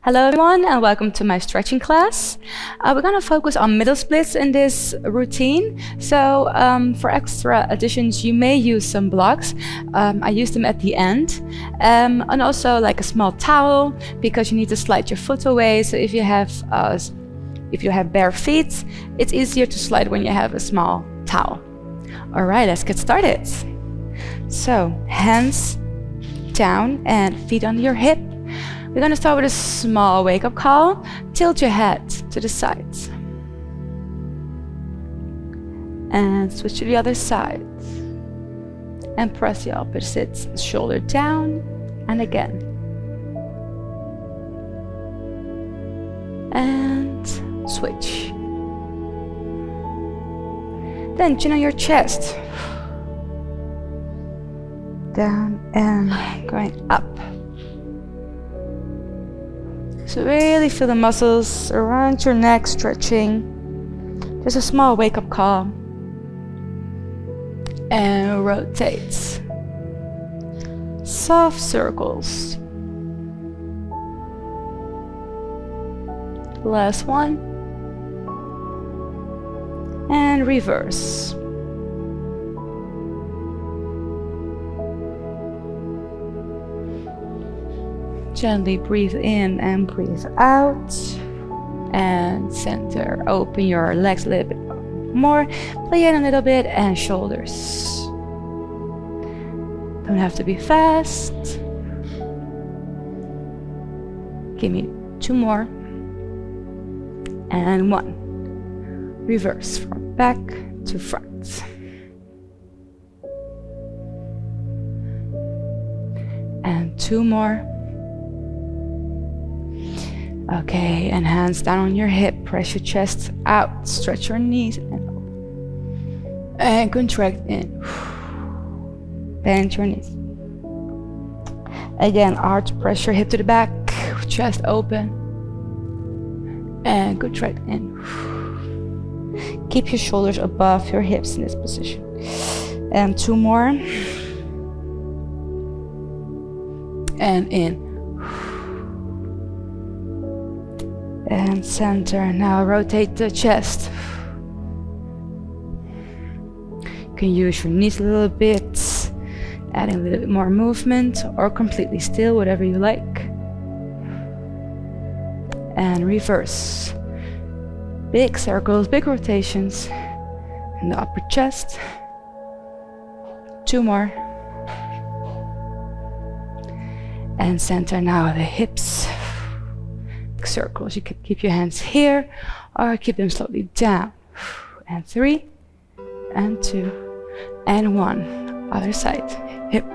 Hello everyone and welcome to my stretching class. We're going to focus on middle splits in this routine. So for extra additions you may use some blocks. I use them at the end. And also like a small towel because you need to slide your foot away. So if you have bare feet, it's easier to slide when you have a small towel. Alright, let's get started. So hands down and feet on your hip. We're going to start with a small wake-up call. Tilt your head to the sides. And switch to the other side. And press the opposite shoulder down. And again. And switch. Then chin on your chest. Down and going up. So really feel the muscles around your neck stretching. Just a small wake-up call. And rotate. Soft circles. Last one. And reverse. Gently breathe in and breathe out. And center. Open your legs a little bit more. Play in a little bit and shoulders. Don't have to be fast. Give me 2 more. And 1. Reverse from back to front. And 2 more. Okay, and hands down on your hip. Press your chest out. Stretch your knees and open. And contract in. Bend your knees. Again, arch, press your hip to the back. Chest open. And contract in. Keep your shoulders above your hips in this position. And 2 more. And in. And center. Now rotate the chest. You can use your knees a little bit, adding a little bit more movement, or completely still, whatever you like. And reverse. Big circles, big rotations in the upper chest. 2 more. And center now the hips. Circles. You can keep your hands here or keep them slowly down. And 3 and 2 and 1. Other side. Hip.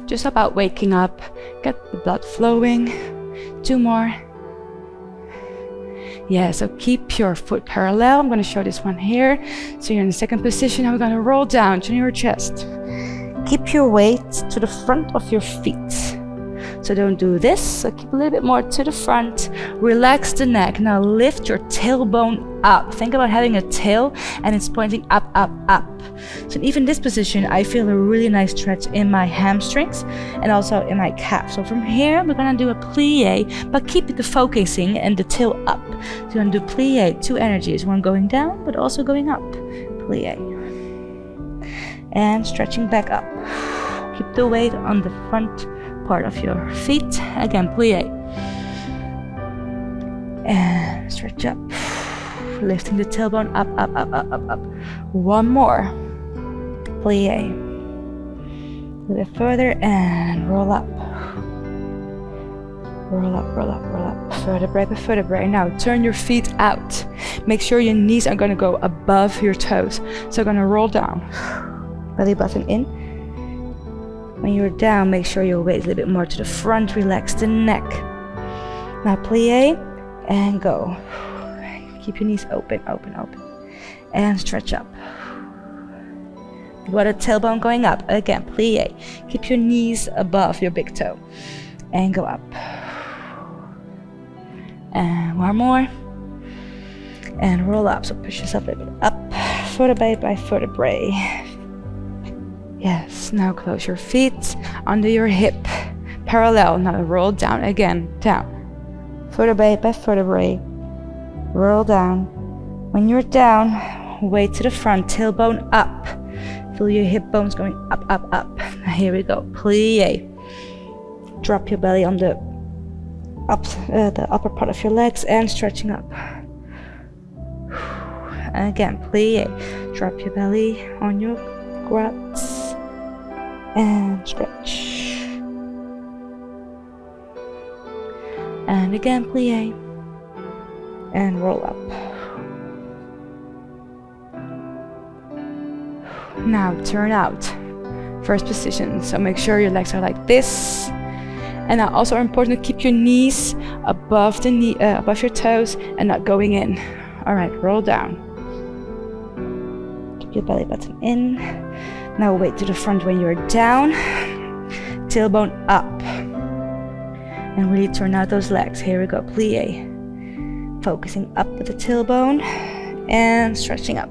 Just about waking up. Get the blood flowing. 2 more. Yeah, so keep your foot parallel. I'm going to show this one here. So you're in the second position. Now we're going to roll down to your chest. Keep your weight to the front of your feet. So don't do this, so keep a little bit more to the front. Relax the neck. Now lift your tailbone up. Think about having a tail and it's pointing up, up, up. So even this position, I feel a really nice stretch in my hamstrings and also in my calf. So from here, we're gonna do a plie, but keep the focusing and the tail up. So you're gonna do plie, 2 energies, one going down, but also going up. Plie. And stretching back up. Keep the weight on the front part of your feet. Again, plie. And stretch up. Lifting the tailbone up, up, up, up, up, up. 1 more. Plie. A little bit further and roll up. Roll up, roll up, roll up. Vertebrae by vertebrae. Now turn your feet out. Make sure your knees are going to go above your toes. So I'm going to roll down. Belly button in. When you're down, make sure your weight is a little bit more to the front. Relax the neck. Now plie and go. Keep your knees open, open, open. And stretch up. What a tailbone going up. Again, plie. Keep your knees above your big toe. And go up. And 1 more. And roll up. So push yourself a little bit up. Vertebrae by vertebrae. Yes, now close your feet under your hip. parallel. Now roll down again, down. Vertebrae by vertebrae. Roll down. When you're down, weight to the front, tailbone up. Feel your hip bones going up, up, up. Here we go, plie. Drop your belly on the upper part of your legs and stretching up. And again, plie. Drop your belly on your grabs and stretch. And again, plie. And roll up. Now turn out. First position. So make sure your legs are like this. And now also important to keep your knees above the knee, above your toes and not going in. All right, roll down. Keep your belly button in. Now weight to the front when you're down. Tailbone up. And really turn out those legs. Here we go, plie. Focusing up with the tailbone and stretching up.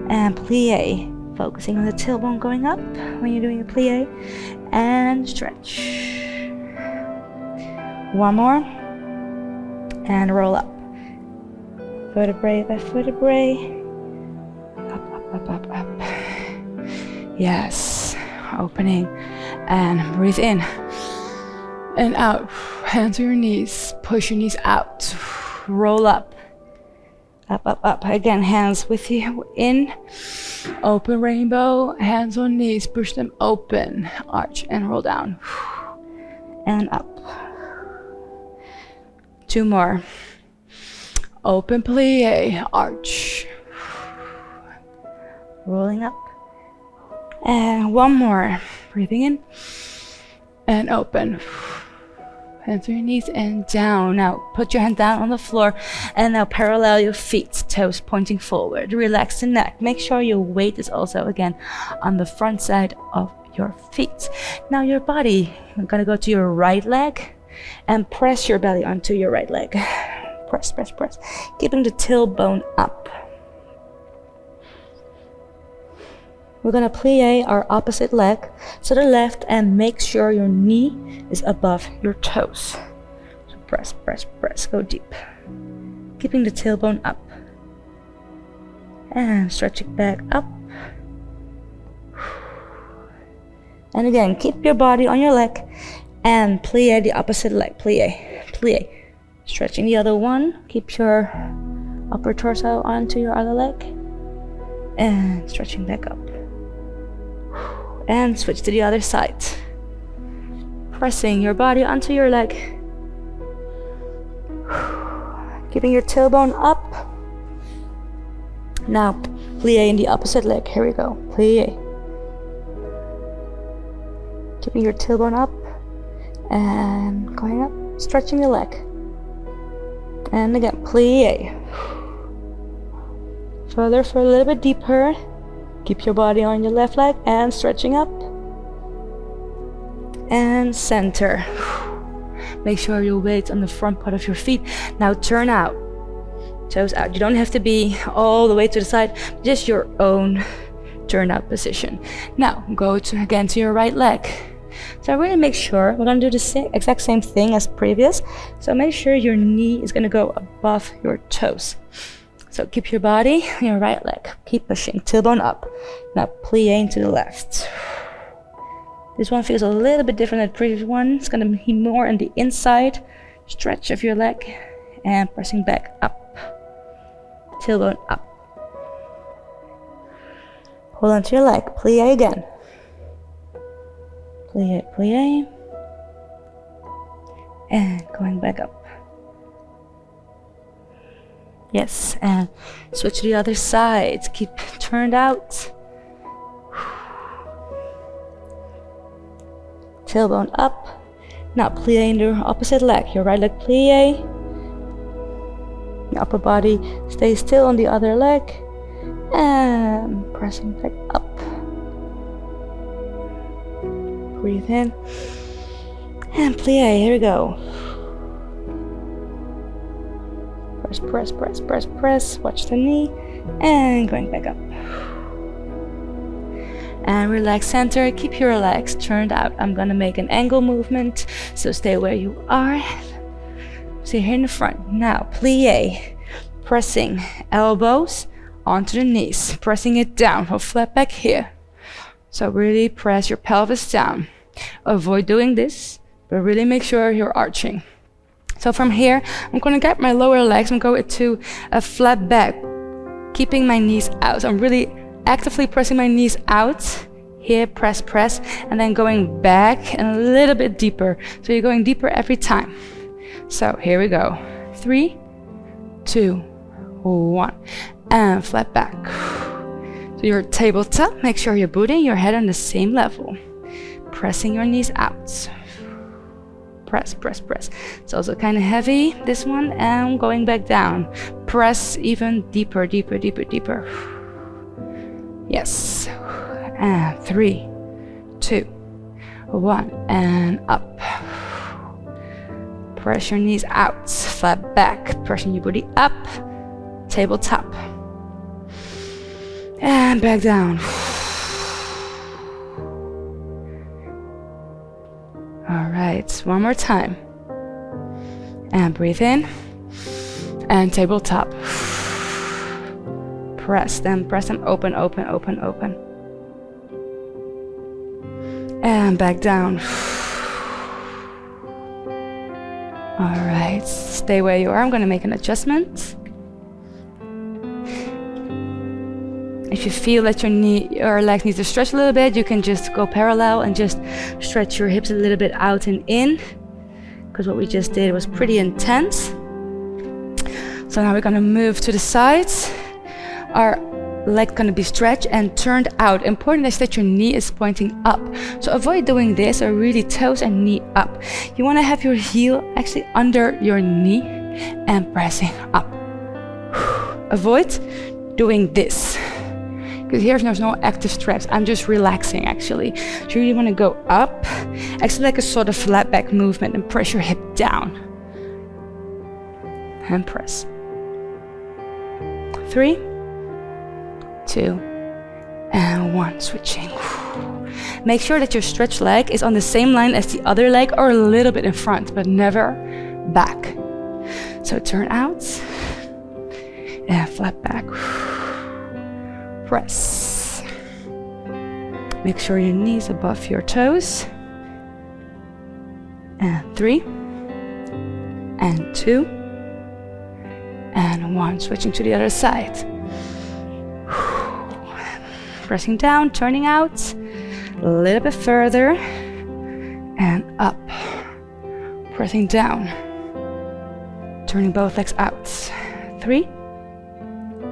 And plie. Focusing on the tailbone going up when you're doing a plie. And stretch. One more. And roll up. Vertebrae by vertebrae. Up, up, up, up, up. Yes. Opening. And breathe in. And out. Hands on your knees. Push your knees out. Roll up. Up, up, up. Again, hands with you in. Open rainbow. Hands on knees. Push them open. Arch and roll down. And up. Two more. Open plie. Arch. Rolling up. And one more. Breathing in. And open. Hands on your knees and down. Now put your hand down on the floor and now parallel your feet, toes pointing forward. Relax the neck. Make sure your weight is also again on the front side of your feet. Now your body, you're gonna go to your right leg and press your belly onto your right leg. Press, press, press. Keeping the tailbone up. We're gonna plie our opposite leg to the left and make sure your knee is above your toes. So press, press, press, go deep. Keeping the tailbone up. And stretch it back up. And again, keep your body on your leg and plie the opposite leg, plie, plie. Stretching the other one, keep your upper torso onto your other leg. And stretching back up. And switch to the other side. Pressing your body onto your leg. Keeping your tailbone up. Now, plie in the opposite leg. Here we go. Plie. Keeping your tailbone up. And going up. Stretching your leg. And again, plie. Further for a little bit deeper. Keep your body on your left leg and stretching up. And center. Make sure your weight's on the front part of your feet. Now turn out. Toes out. You don't have to be all the way to the side, just your own turn out position. Now go again to your right leg. So really make sure, we're gonna do the exact same thing as previous. So make sure your knee is gonna go above your toes. So keep your body on your right leg. Keep pushing, tailbone up. Now plie to the left. This one feels a little bit different than the previous one. It's gonna be more on the inside stretch of your leg and pressing back up. Tailbone up. Hold on to your leg, plie again. Plie, plie. And going back up. Yes, and switch to the other side. Keep turned out. Tailbone up. Now plie in your opposite leg. Your right leg plie. Your upper body stays still on the other leg. And pressing back up. Breathe in. And plie. Here we go. Press, press, press, press, press. Watch the knee. And going back up. And relax center, keep your legs turned out. I'm gonna make an angle movement, so stay where you are. So here in the front. Now, plie, pressing elbows onto the knees, pressing it down, or flat back here. So really press your pelvis down. Avoid doing this, but really make sure you're arching. So from here, I'm gonna get my lower legs and go into a flat back, keeping my knees out. So I'm really actively pressing my knees out. Here, press, press, and then going back and a little bit deeper. So you're going deeper every time. So here we go. 3, 2, 1. And flat back. So your tabletop, make sure your booty and your head on the same level. Pressing your knees out. Press, press, press. It's also kind of heavy, this one, and going back down. Press even deeper, deeper, deeper, deeper. Yes. And 3, 2, 1, and up. Press your knees out, flat back, pressing your booty up, tabletop. And back down. All right, one more time. And breathe in. And tabletop. Press them, open, open, open, open. And back down. All right, stay where you are. I'm gonna make an adjustment. If you feel that your legs need to stretch a little bit, you can just go parallel and just stretch your hips a little bit out and in, because what we just did was pretty intense. So now we're gonna move to the sides. Our leg gonna be stretched and turned out. Important is that your knee is pointing up. So avoid doing this, or really toes and knee up. You wanna have your heel actually under your knee and pressing up. Avoid doing this, because here there's no active stretch. I'm just relaxing actually. So you really wanna go up, actually like a sort of flat back movement, and press your hip down. And press. 3, 2, and 1, switching. Make sure that your stretched leg is on the same line as the other leg, or a little bit in front, but never back. So turn out, and flat back. Press. Make sure your knees above your toes. And 3, and 2, and 1. Switching to the other side. Pressing down, turning out, a little bit further, and up. Pressing down, turning both legs out. 3,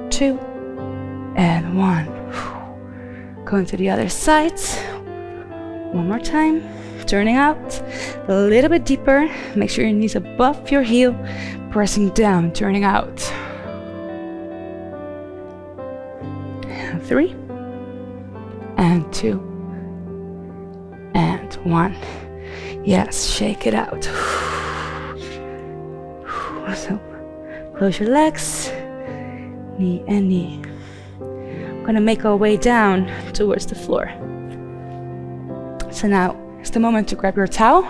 2, and 1. Going to the other side. One more time, turning out, a little bit deeper. Make sure your knees above your heel, pressing down, turning out. 3, and 2, and 1. Yes, shake it out. So close your legs, knee and knee. I'm gonna make our way down towards the floor. So now it's the moment to grab your towel.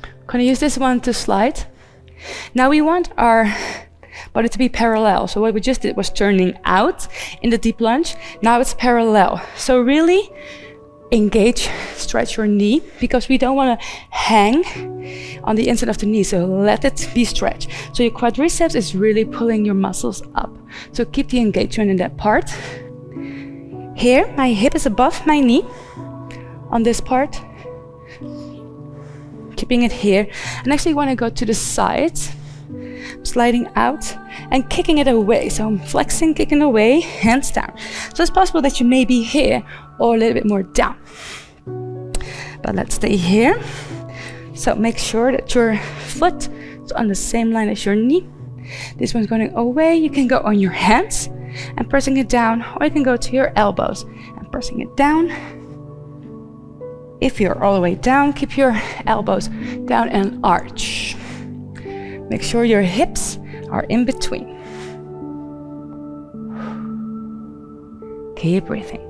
I'm gonna use this one to slide. Now we want our body to be parallel. So what we just did was turning out in the deep lunge. Now it's parallel. So really engage, stretch your knee, because we don't want to hang on the inside of the knee. So let it be stretched. So your quadriceps is really pulling your muscles up. So keep the engagement in that part. Here, my hip is above my knee on this part. Keeping it here. And actually want to go to the side, sliding out and kicking it away. So I'm flexing, kicking away, hands down. So it's possible that you may be here or a little bit more down. But let's stay here. So make sure that your foot is on the same line as your knee. This one's going away. You can go on your hands and pressing it down, or you can go to your elbows and pressing it down. If you're all the way down, keep your elbows down and arch. Make sure your hips are in between. Keep breathing.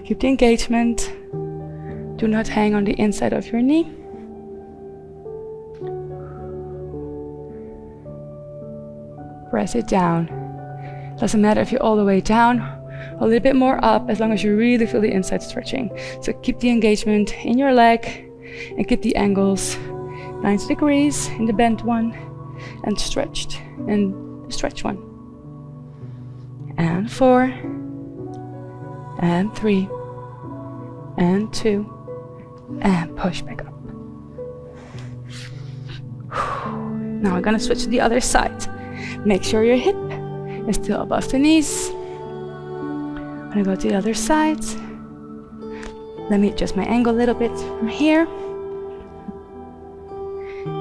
Keep the engagement. Do not hang on the inside of your knee. Press it down. Doesn't matter if you're all the way down, a little bit more up, as long as you really feel the inside stretching. So keep the engagement in your leg and keep the angles 90 degrees in the bent one and stretched in the stretch one. And 4, and 3, and 2, and push back up. Now we're gonna switch to the other side. Make sure your hip is still above the knees. I'm gonna go to the other side. Let me adjust my angle a little bit from here.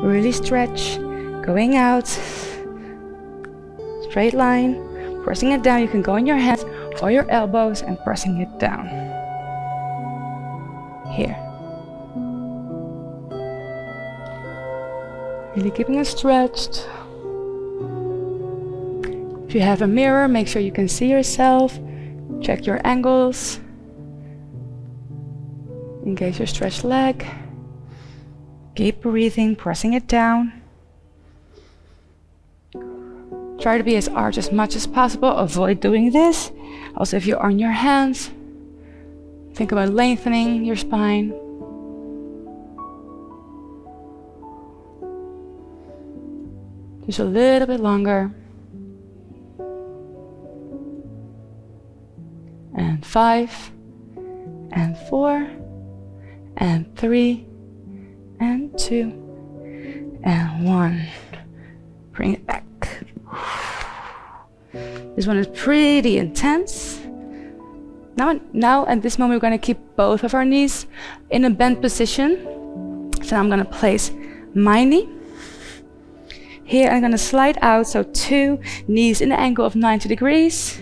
Really stretch, going out. Straight line, pressing it down. You can go on your hands or your elbows and pressing it down. Here. Really keeping it stretched. If you have a mirror, make sure you can see yourself. Check your angles. Engage your stretched leg. Keep breathing, pressing it down. Try to be as arched as much as possible. Avoid doing this. Also, if you're on your hands, think about lengthening your spine. Just a little bit longer. And 5, and 4, and 3, and 2, and 1. Bring it back. This one is pretty intense. Now at this moment, we're going to keep both of our knees in a bent position. So I'm going to place my knee. Here I'm going to slide out, so 2 knees in the angle of 90 degrees.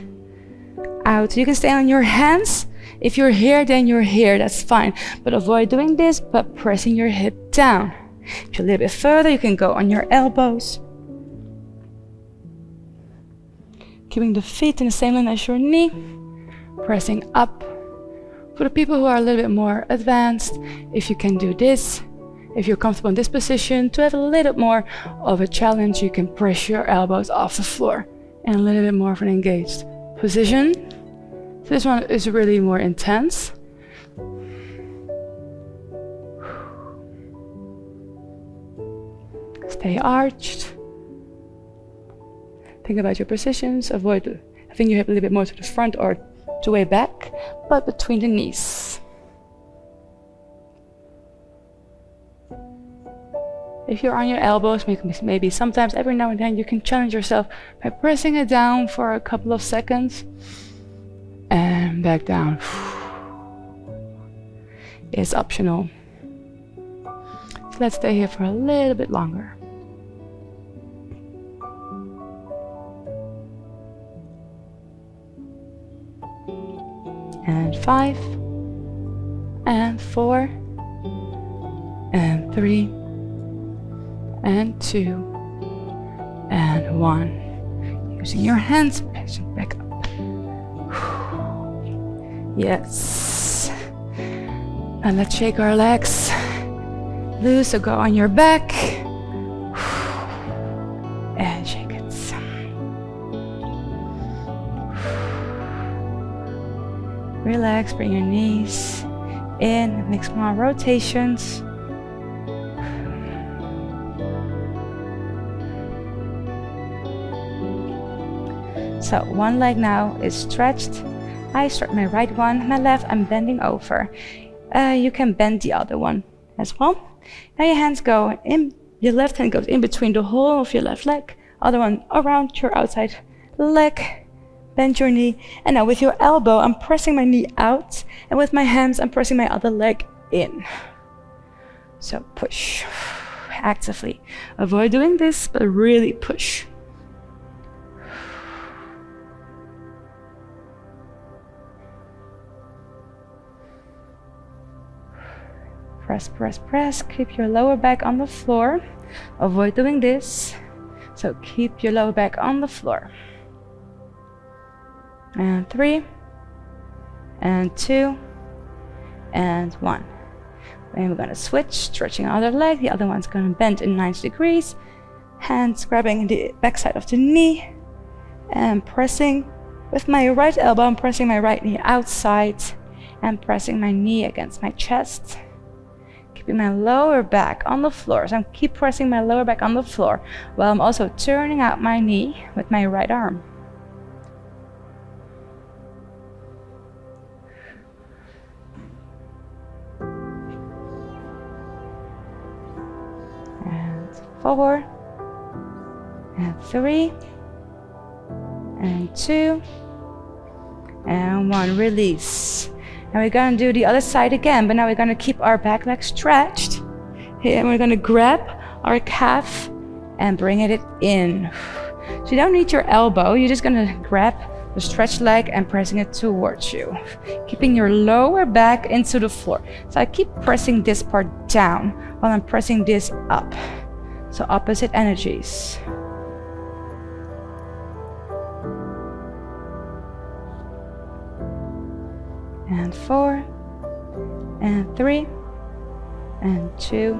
Out. You can stay on your hands. If you're here, then you're here, that's fine. But avoid doing this, but pressing your hip down. If you're a little bit further, you can go on your elbows. Keeping the feet in the same line as your knee. Pressing up. For the people who are a little bit more advanced, if you can do this, if you're comfortable in this position, to have a little more of a challenge, you can press your elbows off the floor and a little bit more of an engaged position. So this one is really more intense. Stay arched. Think about your positions. Avoid having your hip a little bit more to the front or to way back, but between the knees. If you're on your elbows, maybe sometimes every now and then you can challenge yourself by pressing it down for a couple of seconds and back down. It's optional. So let's stay here for a little bit longer. And 5, and 4, and 3, and 2, and 1. Using your hands, pushing back up. Yes. And let's shake our legs loose, so go on your back and shake it. Relax, bring your knees in, make small rotations. So one leg now is stretched. I stretch my right one, my left I'm bending over. You can bend the other one as well. Now your hands go in, your left hand goes in between the hole of your left leg, other one around your outside leg. Bend your knee, and now with your elbow I'm pressing my knee out, and with my hands I'm pressing my other leg in. So push actively. Avoid doing this, but really push. Press, press, press. Keep your lower back on the floor. Avoid doing this. So keep your lower back on the floor. and 3, and 2, and 1. And we're gonna switch, stretching our other leg. The other one's gonna bend in 90 degrees. Hands grabbing the backside of the knee and pressing with my right elbow. I'm pressing my right knee outside and pressing my knee against my chest. Keeping my lower back on the floor. So I'm keep pressing my lower back on the floor while I'm also turning out my knee with my right arm. And 4, and 3, and 2, and 1. Release. And we're gonna do the other side again, but now we're gonna keep our back leg stretched. Here, and we're gonna grab our calf and bring it in. So you don't need your elbow, you're just gonna grab the stretched leg and pressing it towards you. Keeping your lower back into the floor. So I keep pressing this part down while I'm pressing this up. So opposite energies. And 4, and 3, and 2,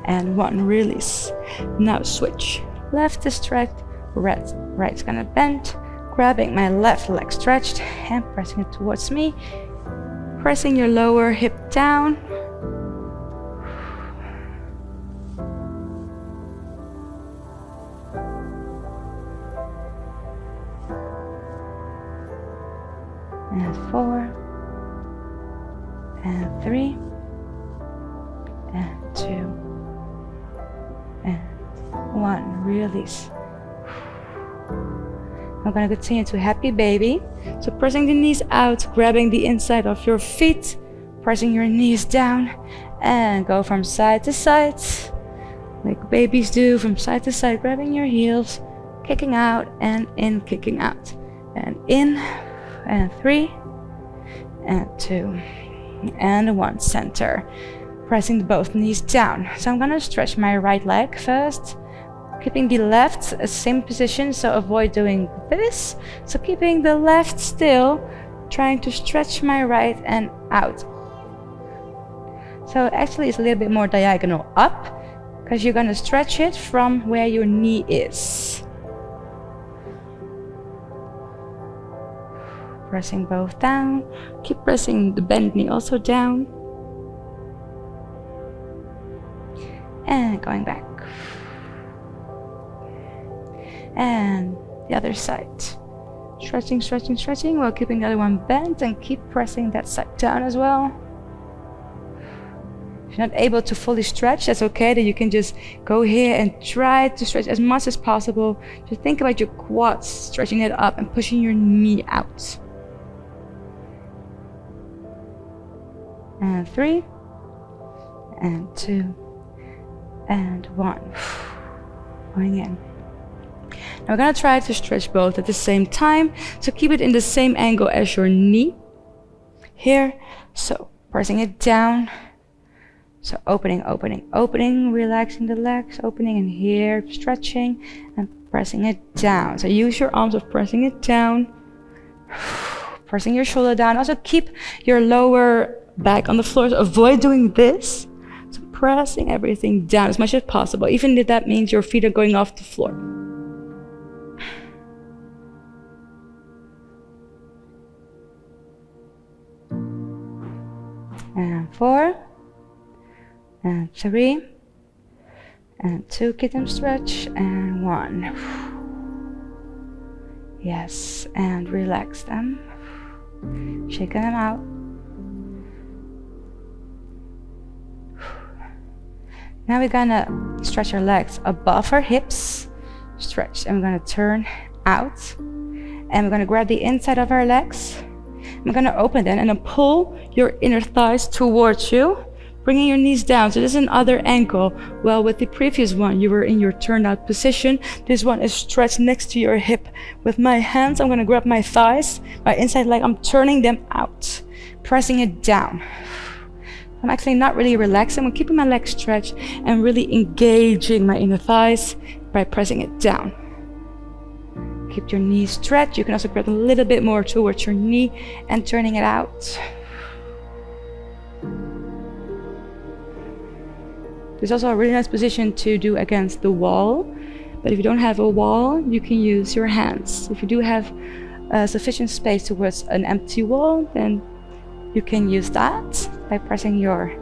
and 1. Release. Now switch. Left is stretched, right's gonna bend. Grabbing my left leg stretched and pressing it towards me. Pressing your lower hip down. And 4, and 3, and 2, and 1. Release. I'm gonna continue to happy baby. So pressing the knees out, grabbing the inside of your feet, pressing your knees down, and go from side to side, like babies do, from side to side, grabbing your heels, kicking out, and in, kicking out, and in, and 3, and 2, and 1. Center. Pressing both knees down. So I'm gonna stretch my right leg first, keeping the left same position, so avoid doing this. So keeping the left still, trying to stretch my right and out. So actually it's a little bit more diagonal up, because you're gonna stretch it from where your knee is. Pressing both down. Keep pressing the bent knee also down. And going back. And the other side. Stretching, stretching, stretching while keeping the other one bent, and keep pressing that side down as well. If you're not able to fully stretch, that's okay. Then you can just go here and try to stretch as much as possible. Just think about your quads, stretching it up and pushing your knee out. And 3, and 2, and 1. Going in. Now we're gonna try to stretch both at the same time. So keep it in the same angle as your knee. Here. So pressing it down. So opening, opening, opening, relaxing the legs, opening, and here, stretching and pressing it down. So use your arms of pressing it down. Pressing your shoulder down. Also keep your lower back on the floor. So avoid doing this. So pressing everything down as much as possible, even if that means your feet are going off the floor. And 4, and 3, and 2, keep them stretched, and 1. Yes, and relax them. Shaking them out. Now we're gonna stretch our legs above our hips. Stretch, and we're gonna turn out. And we're gonna grab the inside of our legs. I'm gonna open them and then pull your inner thighs towards you, bringing your knees down. So this is another angle. Well, with the previous one, you were in your turned out position. This one is stretched next to your hip. With my hands, I'm gonna grab my thighs, my inside leg, I'm turning them out, pressing it down. I'm actually not really relaxing. I'm keeping my legs stretched and really engaging my inner thighs by pressing it down. Keep your knees stretched. You can also grab a little bit more towards your knee and turning it out. This is also a really nice position to do against the wall. But if you don't have a wall, you can use your hands. If you do have sufficient space towards an empty wall, then you can use that by pressing your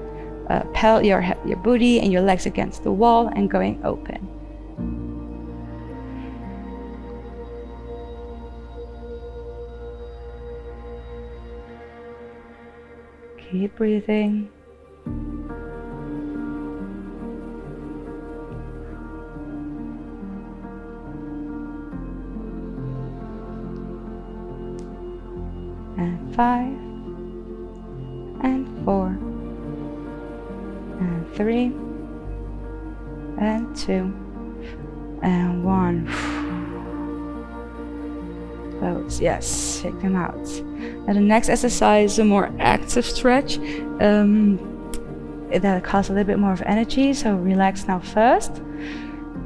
booty and your legs against the wall and going open. Keep breathing. And 5, and 4, and 3, and 2, and 1. Those, yes, shake them out. Now the next exercise is a more active stretch. That costs a little bit more of energy, so relax now first.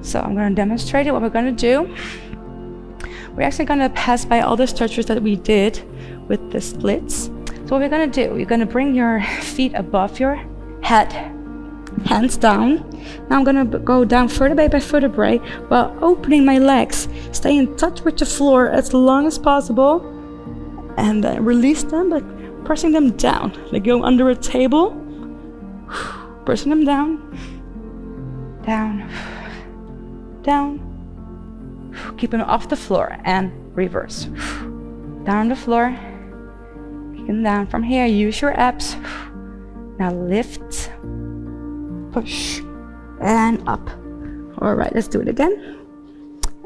So I'm going to demonstrate it. What we're going to do, we're actually going to pass by all the stretches that we did with the splits. So what we're going to do, you're going to bring your feet above your head, hands down. Now I'm going to go down vertebrae by vertebrae while opening my legs. Stay in touch with the floor as long as possible and then release them by pressing them down. Like go under a table, pressing them down, down, down. Keep them off the floor and reverse. Down on the floor. And down from here, use your abs. Now lift, push, and up. All right, let's do it again.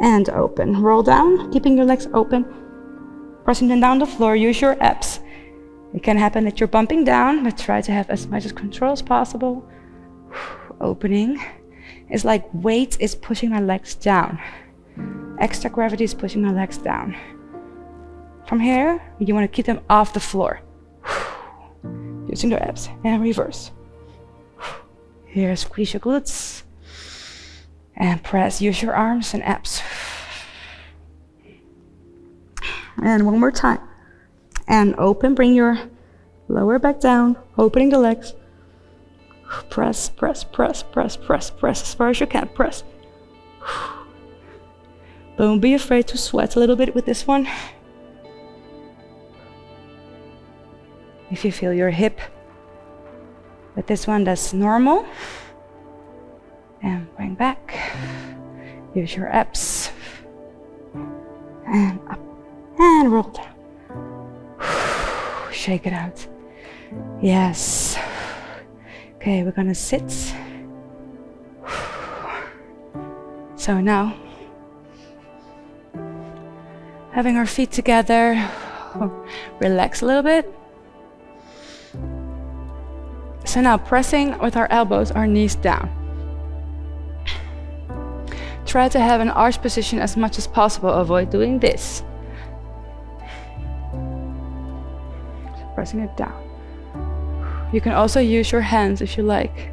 And open, roll down, keeping your legs open, pressing them down the floor, use your abs. It can happen that you're bumping down, but try to have as much control as possible. Opening. It's like weight is pushing my legs down. Extra gravity is pushing my legs down. From here, you want to keep them off the floor. Using the abs and reverse. Here, squeeze your glutes and press. Use your arms and abs. And one more time. And open, bring your lower back down, opening the legs. Press, press, press, press, press, press as far as you can. Press. Don't be afraid to sweat a little bit with this one. If you feel your hip with this one, that's normal. And bring back. Use your abs. And up. And roll down. Shake it out. Yes. Okay, we're gonna sit. So now, having our feet together, relax a little bit. So now pressing with our elbows, our knees down. Try to have an arch position as much as possible. Avoid doing this. So pressing it down. You can also use your hands if you like.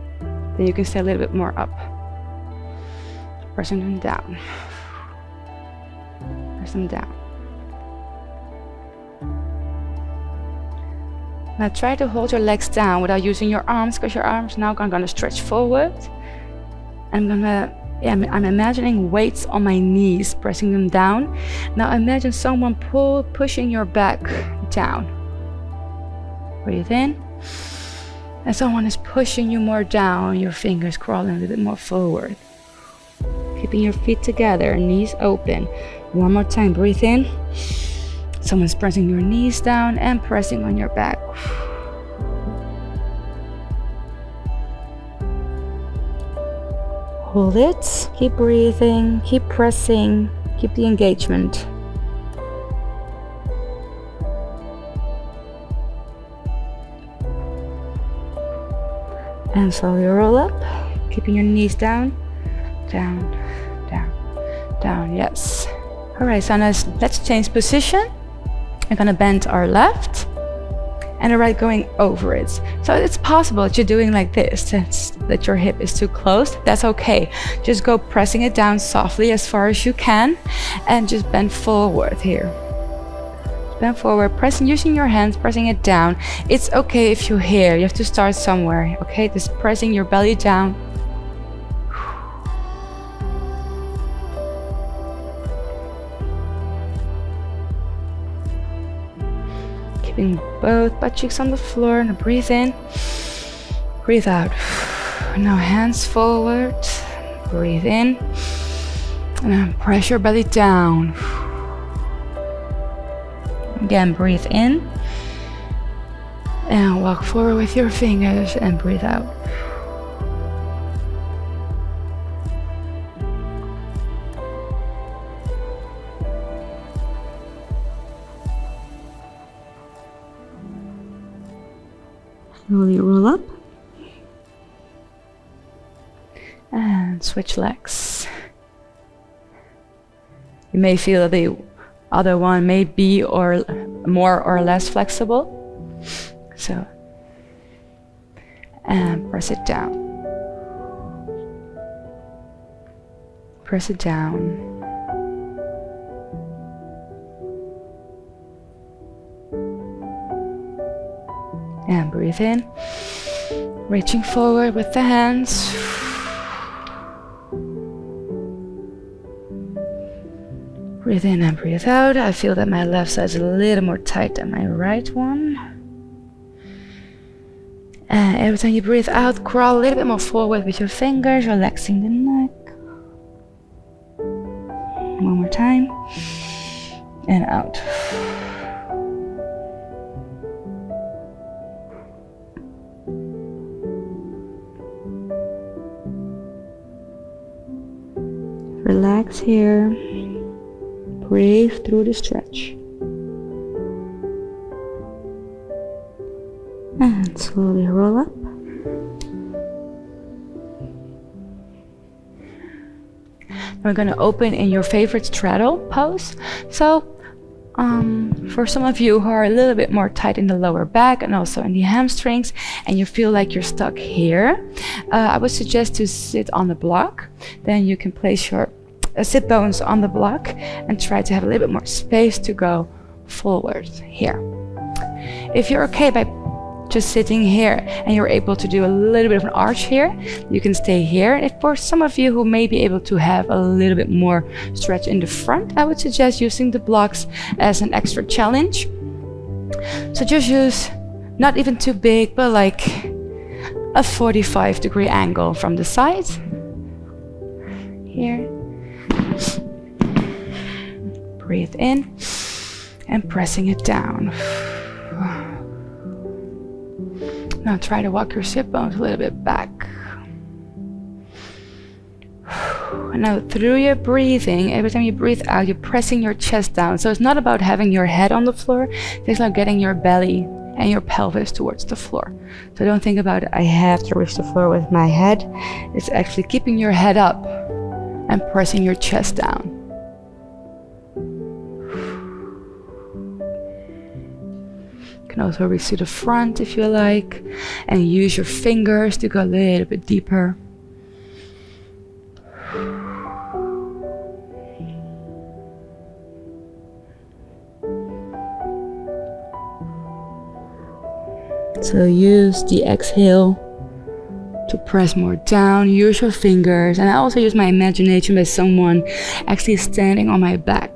Then you can stay a little bit more up. Pressing them down. Press them down. Now try to hold your legs down without using your arms, because your arms now are gonna stretch forward. I'm imagining weights on my knees, pressing them down. Now imagine someone pushing your back down. Breathe in. And someone is pushing you more down, your fingers crawling a little bit more forward. Keeping your feet together, knees open. One more time, breathe in. Someone's pressing your knees down and pressing on your back. Hold it, keep breathing, keep pressing, keep the engagement. And slowly roll up, keeping your knees down, down, down, down, yes. All right, so now let's change position. We're gonna bend our left and the right going over it. So it's possible that you're doing like this, that your hip is too close. That's okay. Just go pressing it down softly as far as you can, and just bend forward here. Bend forward, pressing, using your hands, pressing it down. It's okay if you're here. You have to start somewhere, okay? Just pressing your belly down. Keeping both butt cheeks on the floor, and breathe in, breathe out. Now hands forward, breathe in, and then press your belly down. Again, breathe in, and walk forward with your fingers, and breathe out. Slowly roll up and switch legs. You may feel the other one may be or more or less flexible, so and press it down, press it down. And breathe in, reaching forward with the hands. Breathe in and breathe out. I feel that my left side is a little more tight than my right one. And every time you breathe out, crawl a little bit more forward with your fingers, relaxing the neck. One more time. And out. Relax here. Breathe through the stretch. And slowly roll up. We're going to open in your favorite straddle pose. So for some of you who are a little bit more tight in the lower back and also in the hamstrings, and you feel like you're stuck here, I would suggest to sit on the block. Then you can place your sit bones on the block and try to have a little bit more space to go forward here. If you're okay by just sitting here and you're able to do a little bit of an arch here, you can stay here. If for some of you who may be able to have a little bit more stretch in the front, I would suggest using the blocks as an extra challenge. So just use not even too big, but like a 45-degree angle from the side here. Breathe in and pressing it down. Now try to walk your sit bones a little bit back. And now through your breathing, every time you breathe out, you're pressing your chest down. So it's not about having your head on the floor, it's like getting your belly and your pelvis towards the floor. So don't think about I have to reach the floor with my head. It's actually keeping your head up and pressing your chest down. You can also reach to the front if you like, and use your fingers to go a little bit deeper. So use the exhale to press more down, use your fingers, and I also use my imagination by someone actually standing on my back.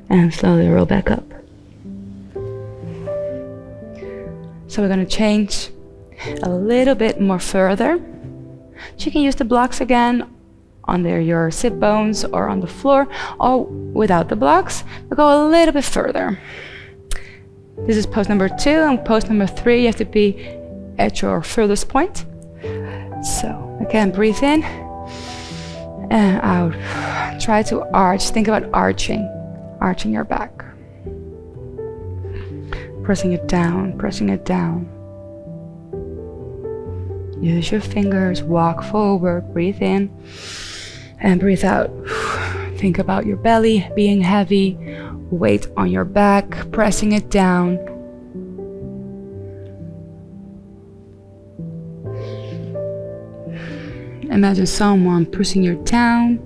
And slowly roll back up. So we're going to change a little bit more further. So you can use the blocks again under your sit bones or on the floor, or without the blocks. We'll go a little bit further. This is pose number 2, and pose number 3 you have to be at your furthest point. So again, breathe in and out. Try to arch. Think about arching your back. Pressing it down, pressing it down. Use your fingers, walk forward, breathe in and breathe out. Think about your belly being heavy, weight on your back, pressing it down. Imagine someone pushing you down.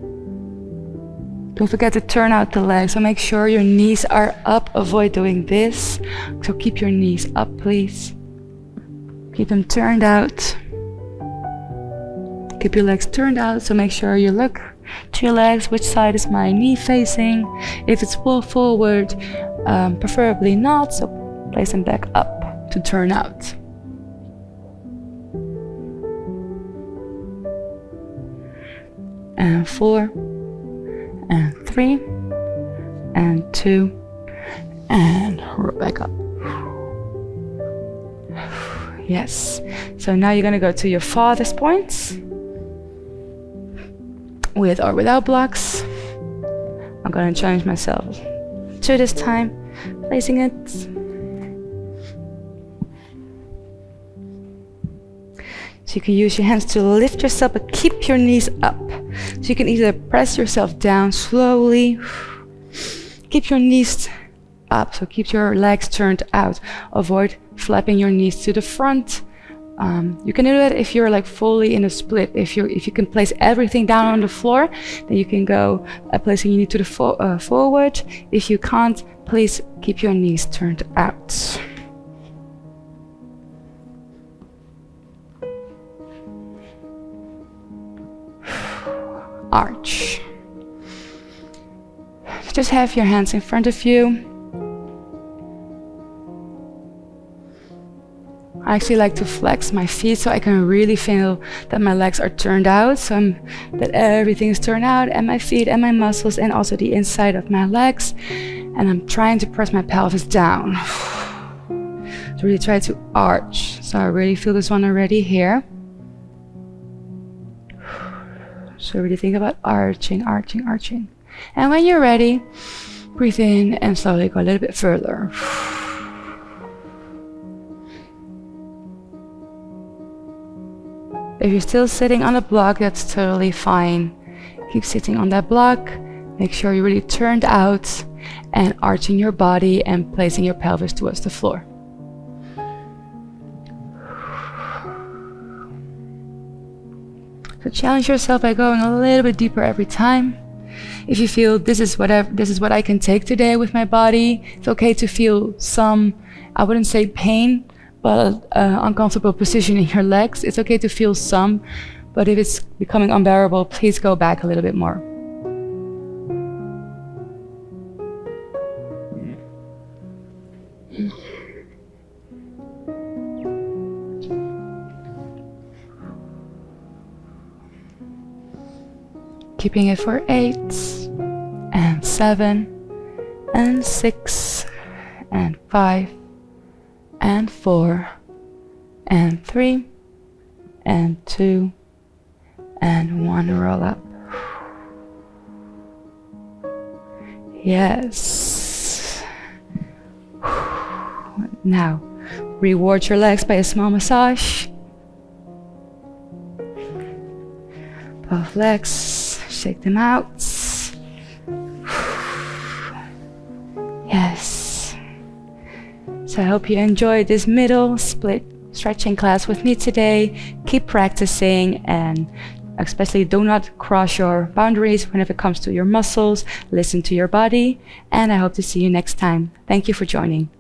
Don't forget to turn out the legs, so make sure your knees are up. Avoid doing this. So keep your knees up, please. Keep them turned out. Keep your legs turned out, so make sure you look to your legs. Which side is my knee facing? If it's forward, preferably not, so place them back up to turn out. And 4, and 3, and 2, and roll back up. Yes. So now you're gonna go to your farthest points, with or without blocks. I'm gonna challenge myself to this time, placing it. So you can use your hands to lift yourself, but keep your knees up. So you can either press yourself down slowly, keep your knees up, so keep your legs turned out. Avoid flapping your knees to the front. You can do that if you're like fully in a split. If you can place everything down on the floor, then you can go placing your knee to the forward. If you can't, please keep your knees turned out. Arch. Just have your hands in front of you. I actually like to flex my feet so I can really feel that my legs are turned out, so that everything is turned out, and my feet and my muscles and also the inside of my legs. And I'm trying to press my pelvis down. So really try to arch. So I really feel this one already here. So really think about arching, arching, arching. And when you're ready, breathe in and slowly go a little bit further. If you're still sitting on a block, that's totally fine. Keep sitting on that block. Make sure you're really turned out and arching your body and placing your pelvis towards the floor. So challenge yourself by going a little bit deeper every time. If you feel this is what I can take today with my body, it's okay to feel some, I wouldn't say pain, but uncomfortable position in your legs. It's okay to feel some, but if it's becoming unbearable, please go back a little bit more. Keeping it for 8, and 7, and 6, and 5, and 4, and 3, and 2, and 1. Roll up. Yes. Now, reward your legs by a small massage. Both legs, shake them out. Yes. So I hope you enjoyed this middle split stretching class with me today. Keep practicing, and especially do not cross your boundaries whenever it comes to your muscles. Listen to your body, and I hope to see you next time. Thank you for joining.